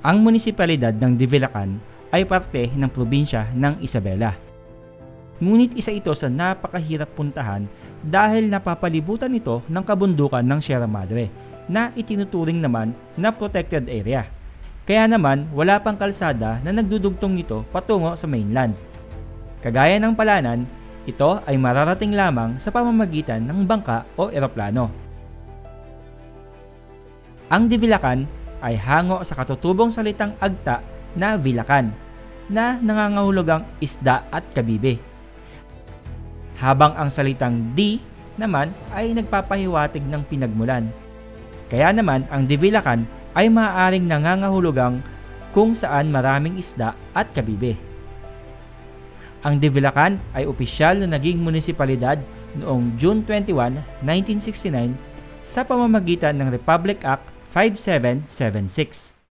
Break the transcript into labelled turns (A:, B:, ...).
A: Ang munisipalidad ng Divilacan ay parte ng probinsya ng Isabela. Ngunit isa ito sa napakahirap puntahan dahil napapalibutan ito ng kabundukan ng Sierra Madre na itinuturing naman na protected area. Kaya naman wala pang kalsada na nagdudugtong nito patungo sa mainland. Kagaya ng Palanan, ito ay mararating lamang sa pamamagitan ng bangka o eroplano. Ang Divilacan ay hango sa katutubong salitang Agta na Vilacan na nangangahulugang isda at kabibe. Habang ang salitang Di naman ay nagpapahiwatig ng pinagmulan. Kaya naman ang Divilacan ay maaaring nangangahulugang kung saan maraming isda at kabibe. Ang Divilacan ay opisyal na naging munisipalidad noong June 21, 1969 sa pamamagitan ng Republic Act 5776.